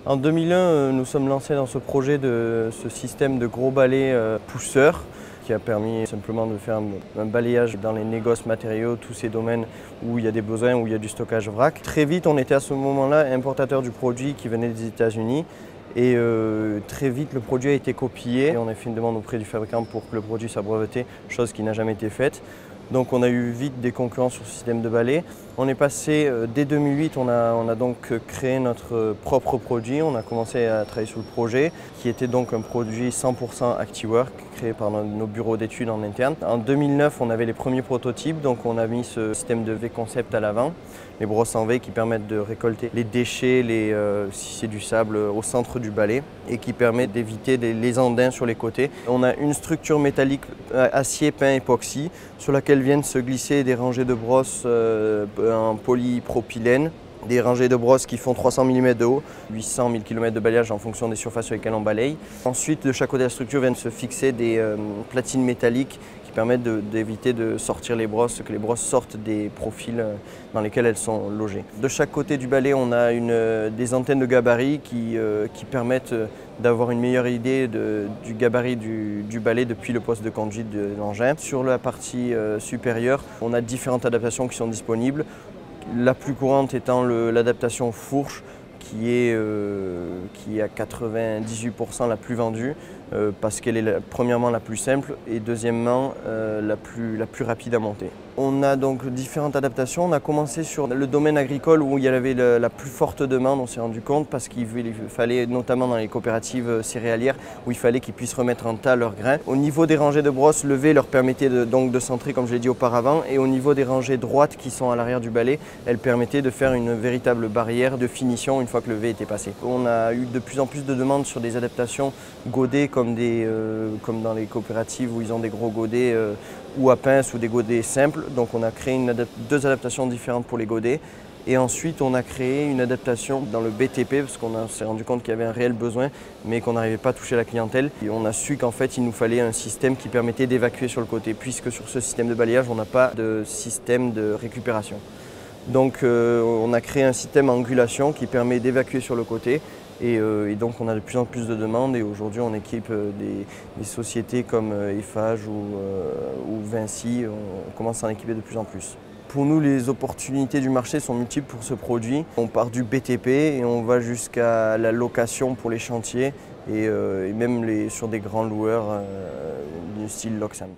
En 2001, nous sommes lancés dans ce projet de ce système de gros balais pousseurs qui a permis simplement de faire un balayage dans les négoces matériaux, tous ces domaines où il y a des besoins, où il y a du stockage vrac. Très vite, on était à ce moment-là importateur du produit qui venait des États-Unis. Et très vite, le produit a été copié. Et on a fait une demande auprès du fabricant pour que le produit soit breveté, chose qui n'a jamais été faite. Donc on a eu vite des concurrents sur ce système de balai. On est passé, dès 2008, on a donc créé notre propre produit. On a commencé à travailler sur le projet, qui était donc un produit 100% ActiWork, créé par nos bureaux d'études en interne. En 2009, on avait les premiers prototypes, donc on a mis ce système de V-concept à l'avant, les brosses en V qui permettent de récolter les déchets, si c'est du sable, au centre du balai et qui permettent d'éviter les andins sur les côtés. On a une structure métallique acier peint époxy sur laquelle viennent se glisser des rangées de brosses en polypropylène, des rangées de brosses qui font 300 mm de haut, 800 000 km de balayage en fonction des surfaces sur lesquelles on balaye. Ensuite, de chaque côté de la structure viennent se fixer des platines métalliques qui permettent d'éviter de sortir les brosses, que les brosses sortent des profils dans lesquels elles sont logées. De chaque côté du balai, on a des antennes de gabarit qui permettent d'avoir une meilleure idée du gabarit du balai depuis le poste de conduite de l'engin. Sur la partie supérieure, on a différentes adaptations qui sont disponibles. La plus courante étant l'adaptation fourche qui est à 98% la plus vendue parce qu'elle est premièrement la plus simple et deuxièmement la plus rapide à monter. On a donc différentes adaptations. On a commencé sur le domaine agricole où il y avait la plus forte demande, on s'est rendu compte, parce qu'il fallait, notamment dans les coopératives céréalières, où il fallait qu'ils puissent remettre en tas leurs grains. Au niveau des rangées de brosses, le V leur permettait donc de centrer, comme je l'ai dit auparavant, et au niveau des rangées droites qui sont à l'arrière du balai, elles permettaient de faire une véritable barrière de finition une fois que le V était passé. On a eu de plus en plus de demandes sur des adaptations godets comme dans les coopératives où ils ont des gros godets ou à pince ou des godets simples. Donc on a créé deux adaptations différentes pour les godets. Et ensuite on a créé une adaptation dans le BTP parce qu'on s'est rendu compte qu'il y avait un réel besoin mais qu'on n'arrivait pas à toucher la clientèle. Et on a su qu'en fait il nous fallait un système qui permettait d'évacuer sur le côté puisque sur ce système de balayage on n'a pas de système de récupération. Donc on a créé un système à angulation qui permet d'évacuer sur le côté. Et donc on a de plus en plus de demandes et aujourd'hui on équipe des sociétés comme Eiffage ou Vinci, on commence à en équiper de plus en plus. Pour nous, les opportunités du marché sont multiples pour ce produit. On part du BTP et on va jusqu'à la location pour les chantiers et même sur des grands loueurs du style Loxam.